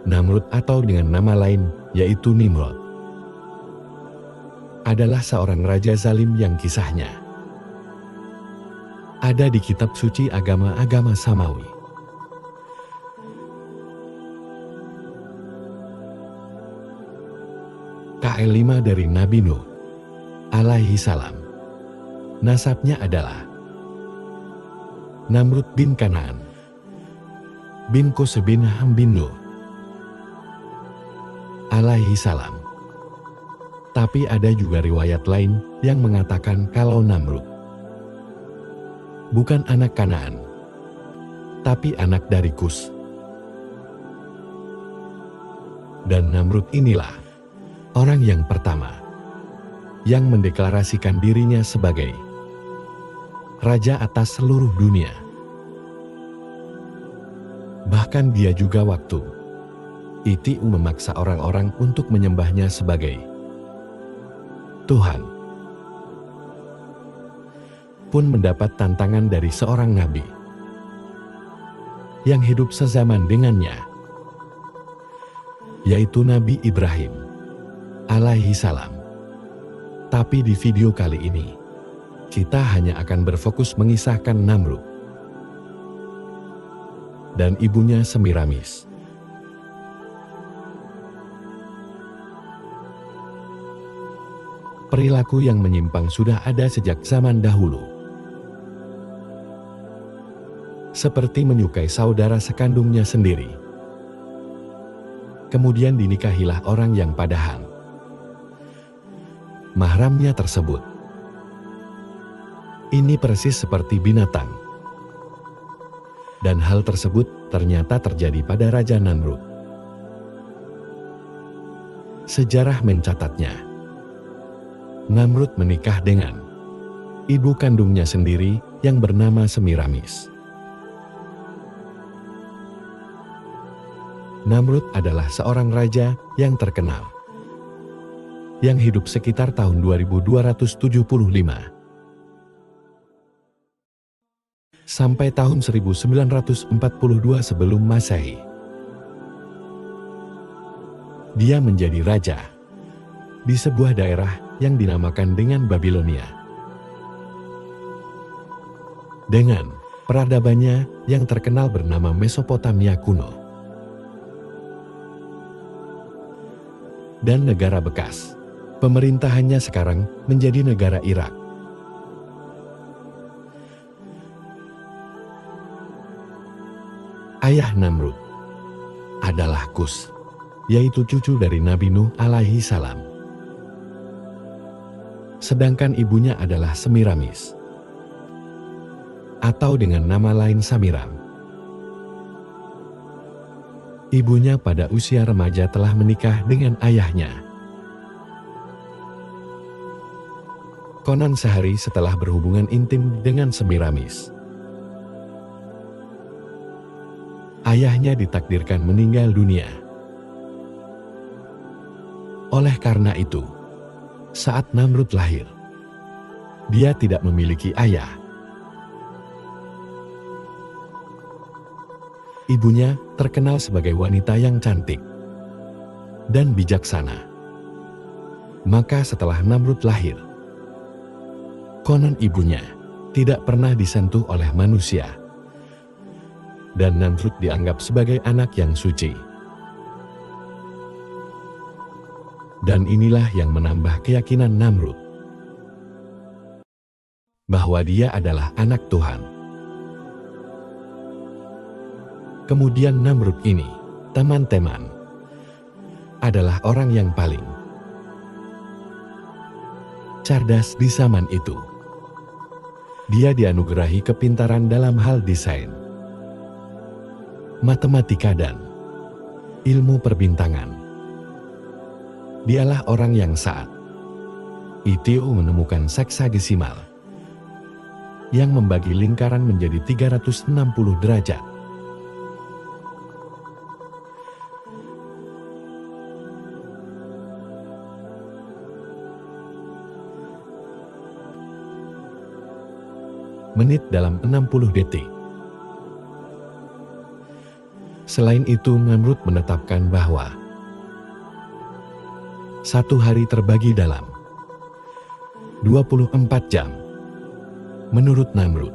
Namrud atau dengan nama lain yaitu Nimrod adalah seorang raja zalim yang kisahnya ada di kitab suci agama-agama Samawi. KL5 dari Nabi Nuh alaihi salam. Nasabnya adalah Namrud bin Kanaan bin Kus bin Ham bin Nuh alaihi salam. Tapi ada juga riwayat lain yang mengatakan kalau Namrud bukan anak Kanaan, tapi anak dari Kus. Dan Namrud inilah orang yang pertama yang mendeklarasikan dirinya sebagai raja atas seluruh dunia. Bahkan dia juga waktu itu memaksa orang-orang untuk menyembahnya sebagai Tuhan, pun mendapat tantangan dari seorang nabi yang hidup sezaman dengannya, yaitu Nabi Ibrahim alaihi salam. Tapi di video kali ini, kita hanya akan berfokus mengisahkan Namrud dan ibunya Semiramis. Perilaku yang menyimpang sudah ada sejak zaman dahulu. Seperti menyukai saudara sekandungnya sendiri. Kemudian dinikahilah orang yang padahal mahramnya tersebut. Ini persis seperti binatang. Dan hal tersebut ternyata terjadi pada Raja Namrud. Sejarah mencatatnya. Namrud menikah dengan ibu kandungnya sendiri yang bernama Semiramis. Namrud adalah seorang raja yang terkenal, yang hidup sekitar tahun 2275 sampai tahun 1942 sebelum Masehi. Dia menjadi raja di sebuah daerah yang dinamakan dengan Babilonia. Dengan peradabannya yang terkenal bernama Mesopotamia kuno. Dan negara bekas pemerintahannya sekarang menjadi negara Irak. Ayah Namrud adalah Kus, yaitu cucu dari Nabi Nuh alaihi salam. Sedangkan ibunya adalah Semiramis, atau dengan nama lain Samiram. Ibunya pada usia remaja telah menikah dengan ayahnya. Konon sehari setelah berhubungan intim dengan Semiramis, ayahnya ditakdirkan meninggal dunia. Oleh karena itu, saat Namrud lahir, dia tidak memiliki ayah. Ibunya terkenal sebagai wanita yang cantik dan bijaksana. Maka setelah Namrud lahir, konon ibunya tidak pernah disentuh oleh manusia. Dan Namrud dianggap sebagai anak yang suci. Dan inilah yang menambah keyakinan Namrud bahwa dia adalah anak Tuhan. Kemudian Namrud ini, teman-teman, adalah orang yang paling cerdas di zaman itu. Dia dianugerahi kepintaran dalam hal desain, matematika dan ilmu perbintangan. Dialah orang yang saat itu menemukan seksagesimal yang membagi lingkaran menjadi 360 derajat. Menit dalam 60 detik. Selain itu, Namrud menetapkan bahwa satu hari terbagi dalam 24 jam. Menurut Namrud,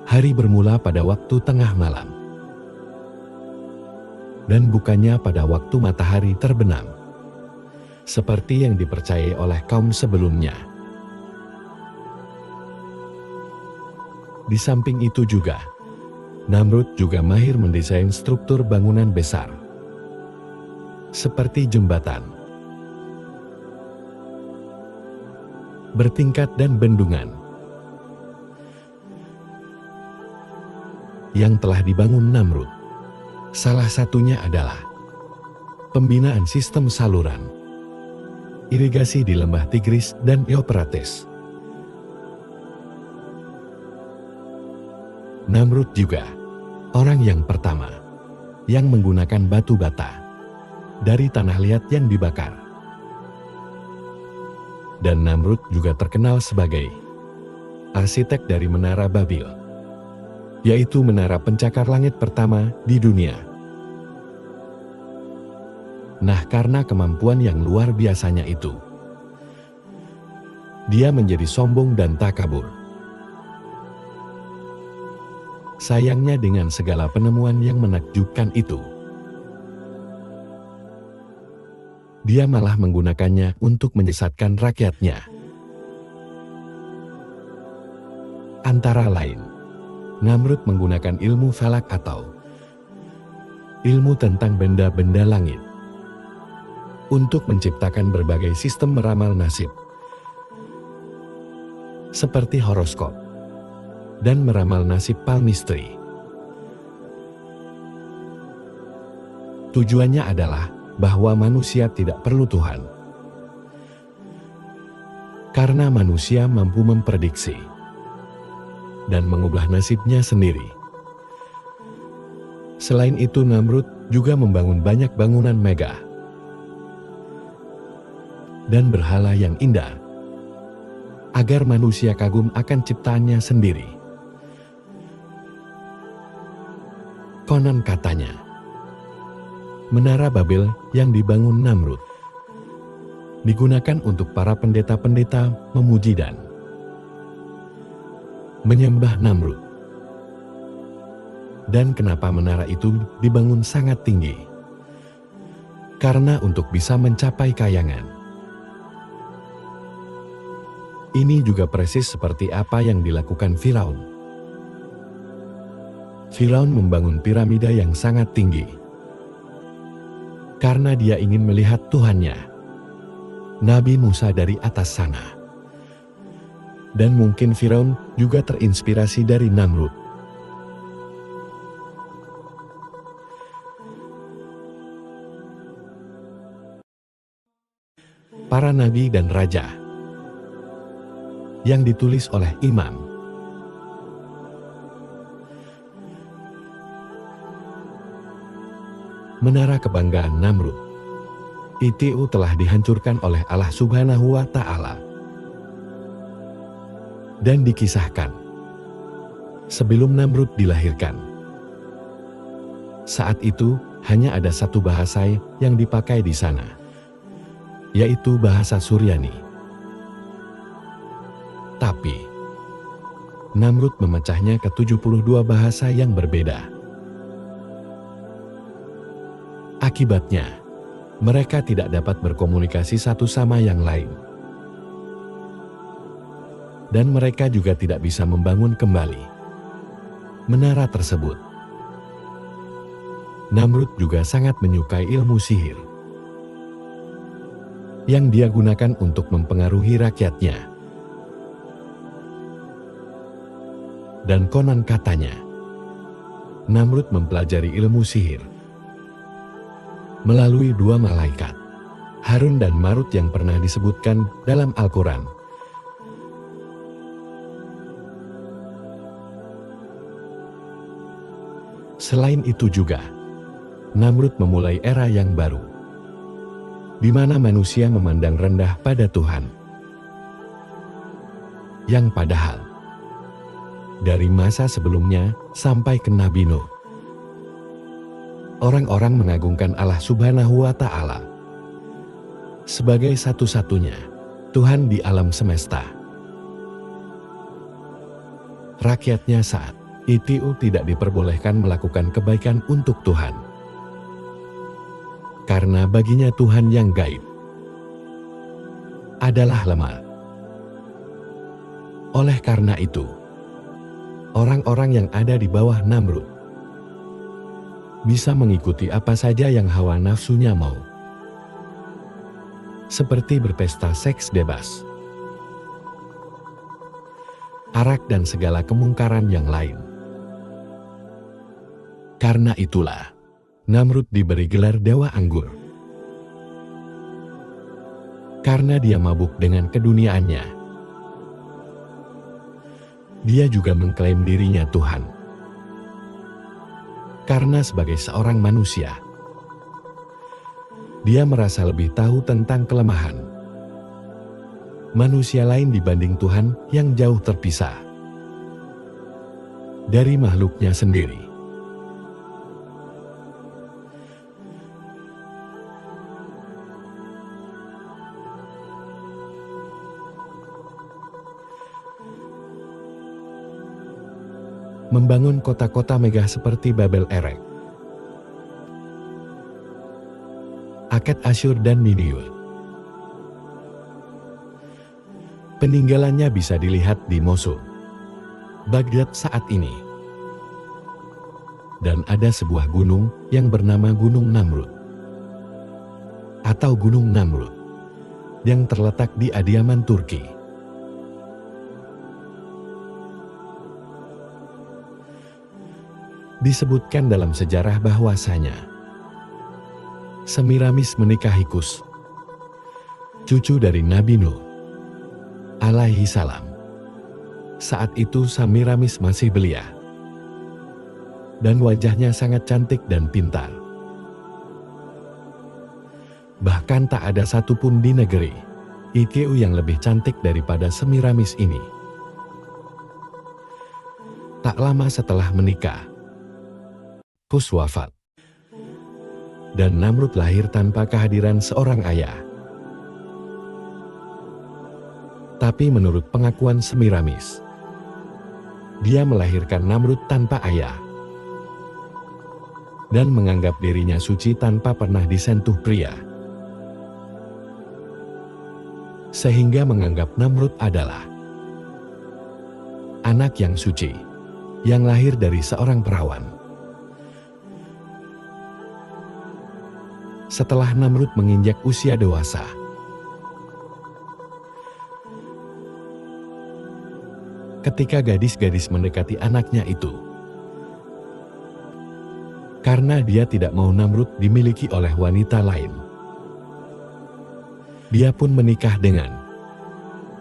hari bermula pada waktu tengah malam dan bukannya pada waktu matahari terbenam, seperti yang dipercayai oleh kaum sebelumnya. Di samping itu juga, Namrud juga mahir mendesain struktur bangunan besar, seperti jembatan, bertingkat dan bendungan yang telah dibangun Namrud. Salah satunya adalah pembinaan sistem saluran irigasi di lembah Tigris dan Euphrates. Namrud juga orang yang pertama yang menggunakan batu bata dari tanah liat yang dibakar. Dan Namrud juga terkenal sebagai arsitek dari Menara Babil, yaitu menara pencakar langit pertama di dunia. Nah, karena kemampuan yang luar biasanya itu, dia menjadi sombong dan takabur. Sayangnya dengan segala penemuan yang menakjubkan itu, dia malah menggunakannya untuk menyesatkan rakyatnya. Antara lain, Namrud menggunakan ilmu falak atau ilmu tentang benda-benda langit untuk menciptakan berbagai sistem meramal nasib, seperti horoskop dan meramal nasib palmistri. Tujuannya adalah bahwa manusia tidak perlu Tuhan, karena manusia mampu memprediksi dan mengubah nasibnya sendiri. Selain itu, Namrud juga membangun banyak bangunan megah dan berhala yang indah, agar manusia kagum akan ciptaannya sendiri. Konon katanya, Menara Babel yang dibangun Namrud digunakan untuk para pendeta-pendeta memuji dan menyembah Namrud. Dan kenapa menara itu dibangun sangat tinggi? Karena untuk bisa mencapai kayangan. Ini juga persis seperti apa yang dilakukan Firaun. Firaun membangun piramida yang sangat tinggi karena dia ingin melihat Tuhannya, Nabi Musa, dari atas sana. Dan mungkin Firaun juga terinspirasi dari Namrud. Para nabi dan raja yang ditulis oleh Imam Menara kebanggaan Namrud itu telah dihancurkan oleh Allah Subhanahu wa Ta'ala. Dan dikisahkan sebelum Namrud dilahirkan, saat itu hanya ada satu bahasa yang dipakai di sana, yaitu bahasa Suryani. Tapi Namrud memecahnya ke 72 bahasa yang berbeda. Akibatnya, mereka tidak dapat berkomunikasi satu sama yang lain. Dan mereka juga tidak bisa membangun kembali menara tersebut. Namrud juga sangat menyukai ilmu sihir yang dia gunakan untuk mempengaruhi rakyatnya. Dan konon katanya, Namrud mempelajari ilmu sihir melalui dua malaikat, Harun dan Marut, yang pernah disebutkan dalam Al-Quran. Selain itu juga, Namrud memulai era yang baru, di mana manusia memandang rendah pada Tuhan. Yang padahal, dari masa sebelumnya sampai ke Nabi Nuh, orang-orang mengagungkan Allah Subhanahu wa Ta'ala sebagai satu-satunya Tuhan di alam semesta. Rakyatnya saat itu tidak diperbolehkan melakukan kebaikan untuk Tuhan, karena baginya Tuhan yang gaib adalah lemah. Oleh karena itu, orang-orang yang ada di bawah Namrud bisa mengikuti apa saja yang hawa nafsunya mau, seperti berpesta seks bebas, arak dan segala kemungkaran yang lain. Karena itulah, Namrud diberi gelar Dewa Anggur. Karena dia mabuk dengan keduniaannya, dia juga mengklaim dirinya Tuhan. Karena sebagai seorang manusia, dia merasa lebih tahu tentang kelemahan manusia lain dibanding Tuhan yang jauh terpisah dari makhluknya sendiri. Membangun kota-kota megah seperti Babel Erek, Akad Asyur dan Niniwe. Peninggalannya bisa dilihat di Mosul, Baghdad saat ini. Dan ada sebuah gunung yang bernama Gunung Namrud atau Gunung Namrud yang terletak di Adiyaman, Turki. Disebutkan dalam sejarah bahwasanya Semiramis menikahi Kus, cucu dari Nabi Nuh alaihi salam. Saat itu Semiramis masih belia dan wajahnya sangat cantik dan pintar. Bahkan tak ada satupun di negeri itu yang lebih cantik daripada Semiramis ini. Tak lama setelah menikah, Kus wafat, dan Namrud lahir tanpa kehadiran seorang ayah. Tapi menurut pengakuan Semiramis, dia melahirkan Namrud tanpa ayah dan menganggap dirinya suci tanpa pernah disentuh pria, sehingga menganggap Namrud adalah anak yang suci yang lahir dari seorang perawan. Setelah Namrud menginjak usia dewasa, ketika gadis-gadis mendekati anaknya itu, karena dia tidak mau Namrud dimiliki oleh wanita lain, dia pun menikah dengan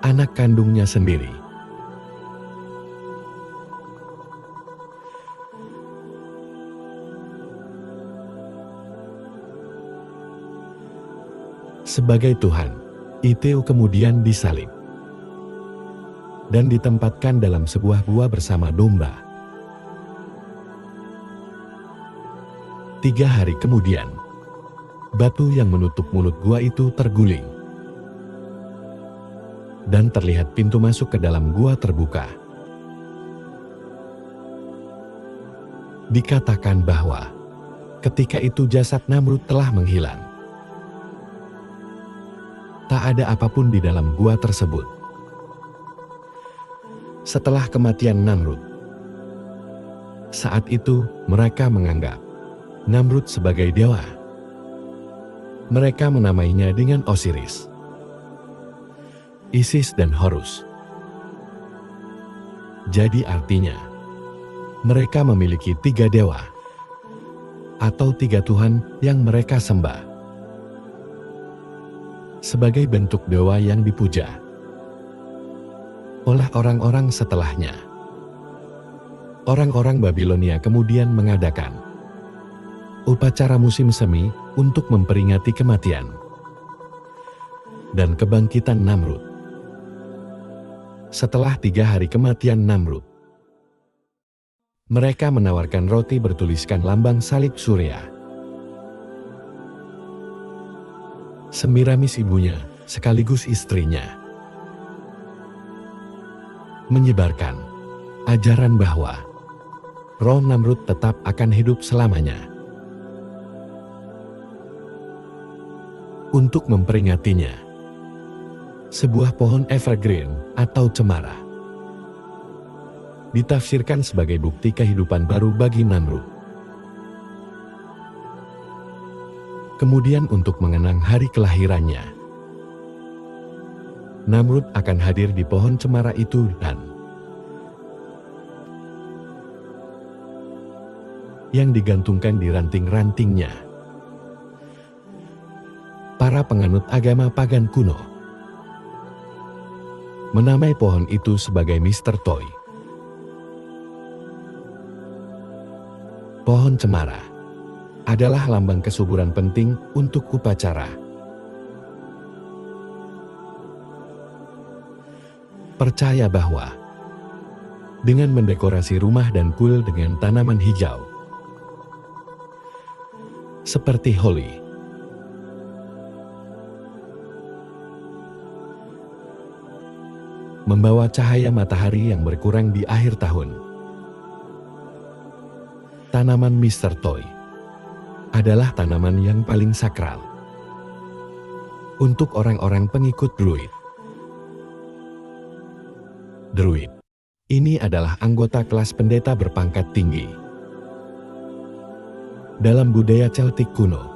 anak kandungnya sendiri. Sebagai Tuhan, itu kemudian disalib dan ditempatkan dalam sebuah gua bersama domba. 3 hari kemudian, batu yang menutup mulut gua itu terguling dan terlihat pintu masuk ke dalam gua terbuka. Dikatakan bahwa ketika itu jasad Namrud telah menghilang. Tak ada apapun di dalam gua tersebut. Setelah kematian Namrud, saat itu mereka menganggap Namrud sebagai dewa. Mereka menamainya dengan Osiris, Isis dan Horus. Jadi artinya, mereka memiliki 3 dewa atau 3 Tuhan yang mereka sembah sebagai bentuk dewa yang dipuja oleh orang-orang setelahnya. Orang-orang Babilonia kemudian mengadakan upacara musim semi untuk memperingati kematian dan kebangkitan Namrud. Setelah 3 hari kematian Namrud, mereka menawarkan roti bertuliskan lambang salib Surya Semiramis ibunya sekaligus istrinya menyebarkan ajaran bahwa roh Namrud tetap akan hidup selamanya. Untuk memperingatinya, sebuah pohon evergreen atau cemara ditafsirkan sebagai bukti kehidupan baru bagi Namrud. Kemudian untuk mengenang hari kelahirannya, Namrud akan hadir di pohon cemara itu dan yang digantungkan di ranting-rantingnya. Para penganut agama pagan kuno menamai pohon itu sebagai Mr. Toy. Pohon cemara adalah lambang kesuburan penting untuk upacara. Percaya bahwa dengan mendekorasi rumah dan kuil dengan tanaman hijau seperti holly, membawa cahaya matahari yang berkurang di akhir tahun. Tanaman Mr. Toy adalah tanaman yang paling sakral untuk orang-orang pengikut Druid. Druid ini adalah anggota kelas pendeta berpangkat tinggi dalam budaya Celtic kuno.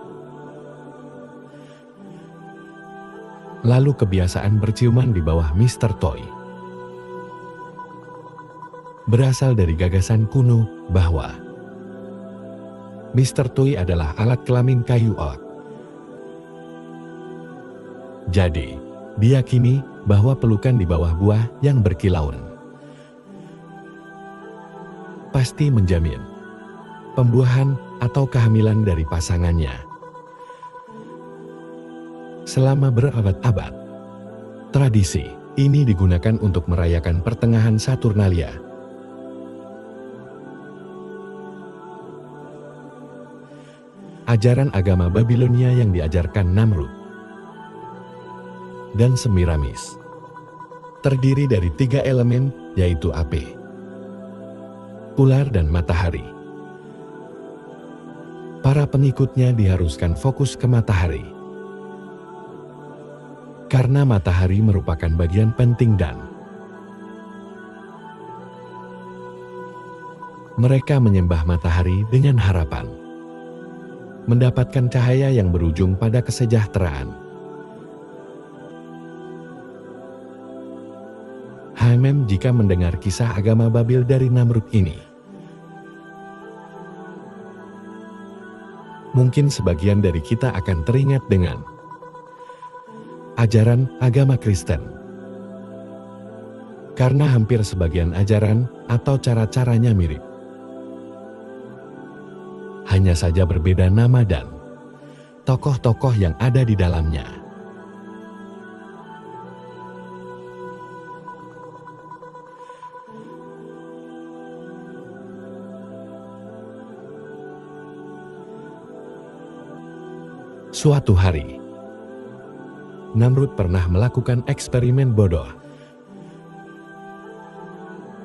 Lalu kebiasaan berciuman di bawah Mr. Toy berasal dari gagasan kuno bahwa Mr. Toy adalah alat kelamin kayu oak. Jadi, diyakini bahwa pelukan di bawah buah yang berkilauan pasti menjamin pembuahan atau kehamilan dari pasangannya. Selama berabad-abad, tradisi ini digunakan untuk merayakan pertengahan Saturnalia. Ajaran agama Babilonia yang diajarkan Namrud dan Semiramis terdiri dari 3 elemen, yaitu api, ular dan matahari. Para pengikutnya diharuskan fokus ke matahari karena matahari merupakan bagian penting dan mereka menyembah matahari dengan harapan mendapatkan cahaya yang berujung pada kesejahteraan. Hamem jika mendengar kisah agama Babil dari Namrud ini. Mungkin sebagian dari kita akan teringat dengan ajaran agama Kristen. Karena hampir sebagian ajaran atau cara-caranya mirip. Hanya saja berbeda nama dan tokoh-tokoh yang ada di dalamnya. Suatu hari, Namrud pernah melakukan eksperimen bodoh,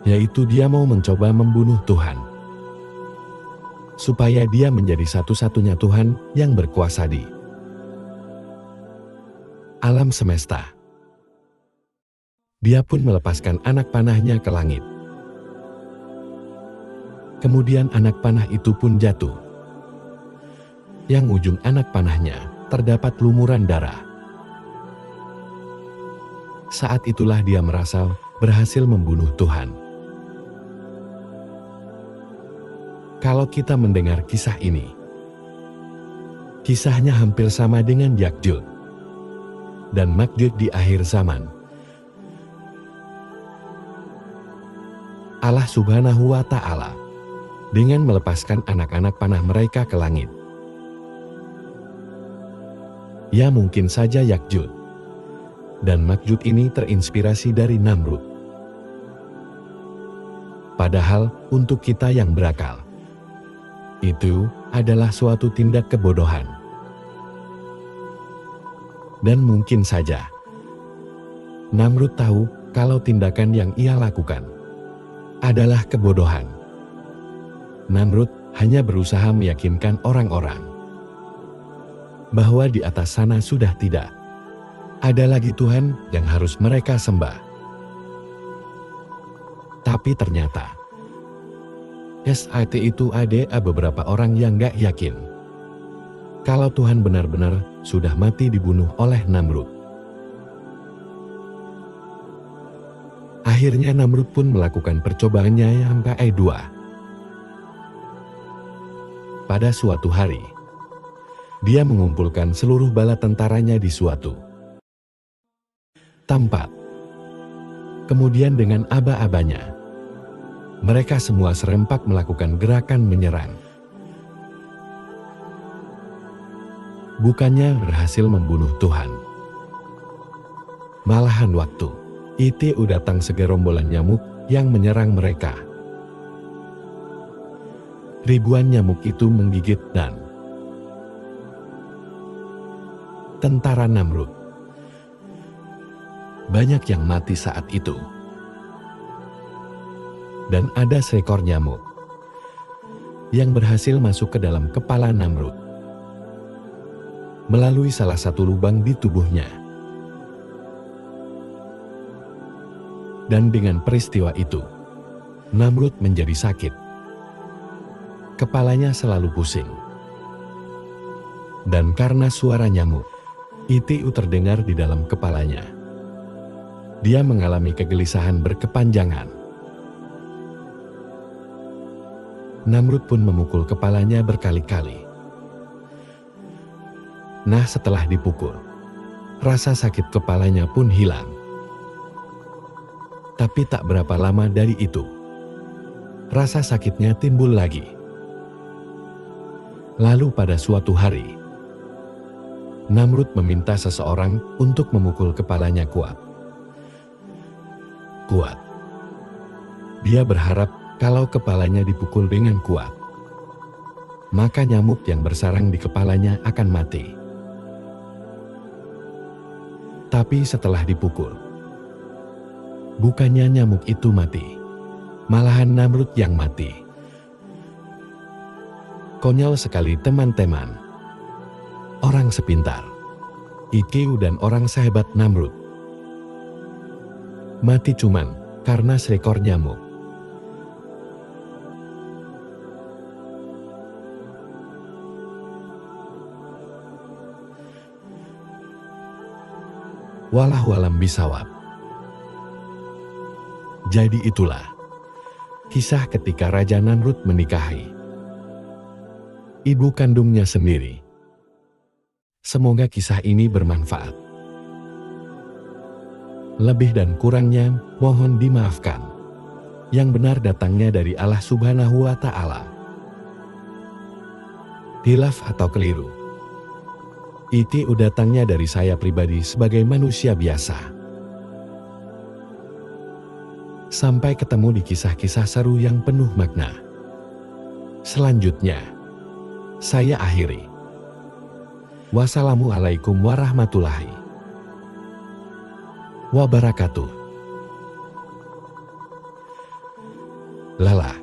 yaitu dia mau mencoba membunuh Tuhan, supaya dia menjadi satu-satunya Tuhan yang berkuasa di alam semesta. Dia pun melepaskan anak panahnya ke langit. Kemudian anak panah itu pun jatuh. Yang ujung anak panahnya terdapat lumuran darah. Saat itulah dia merasa berhasil membunuh Tuhan. Kalau kita mendengar kisah ini, kisahnya hampir sama dengan Yakjud dan Makjud di akhir zaman. Allah Subhanahu wa Ta'ala dengan melepaskan anak-anak panah mereka ke langit. Ya, mungkin saja Yakjud dan Makjud ini terinspirasi dari Namrud. Padahal untuk kita yang berakal, itu adalah suatu tindak kebodohan. Dan mungkin saja Namrud tahu kalau tindakan yang ia lakukan adalah kebodohan. Namrud hanya berusaha meyakinkan orang-orang bahwa di atas sana sudah tidak ada lagi Tuhan yang harus mereka sembah. Tapi ternyata itu ada beberapa orang yang gak yakin kalau Tuhan benar-benar sudah mati dibunuh oleh Namrud. Akhirnya Namrud pun melakukan percobaannya yang kedua. Pada suatu hari, dia mengumpulkan seluruh bala tentaranya di suatu tempat. Kemudian dengan aba-abanya, mereka semua serempak melakukan gerakan menyerang. Bukannya berhasil membunuh Tuhan, malahan waktu itu datang segerombolan nyamuk yang menyerang mereka. Ribuan nyamuk itu menggigit dan tentara Namrud. Banyak yang mati saat itu. Dan ada seekor nyamuk yang berhasil masuk ke dalam kepala Namrud melalui salah satu lubang di tubuhnya. Dan dengan peristiwa itu, Namrud menjadi sakit. Kepalanya selalu pusing. Dan karena suara nyamuk itu terdengar di dalam kepalanya, dia mengalami kegelisahan berkepanjangan. Namrud pun memukul kepalanya berkali-kali. Nah, setelah dipukul, rasa sakit kepalanya pun hilang. Tapi tak berapa lama dari itu, rasa sakitnya timbul lagi. Lalu pada suatu hari, Namrud meminta seseorang untuk memukul kepalanya kuat. Dia berharap kalau kepalanya dipukul dengan kuat, maka nyamuk yang bersarang di kepalanya akan mati. Tapi setelah dipukul, bukannya nyamuk itu mati, malahan Namrud yang mati. Konyol sekali teman-teman. Orang sepintar Ikiu dan orang sehebat Namrud mati cuman karena seekor nyamuk. Wallahualam bisawab. Jadi itulah kisah ketika Raja Namrud menikahi ibu kandungnya sendiri. Semoga kisah ini bermanfaat. Lebih dan kurangnya mohon dimaafkan. Yang benar datangnya dari Allah Subhanahu wa Ta'ala. Hilaf atau keliru, itu datangnya dari saya pribadi sebagai manusia biasa. Sampai ketemu di kisah-kisah seru yang penuh makna. Selanjutnya, saya akhiri. Wassalamualaikum warahmatullahi wabarakatuh. Lala.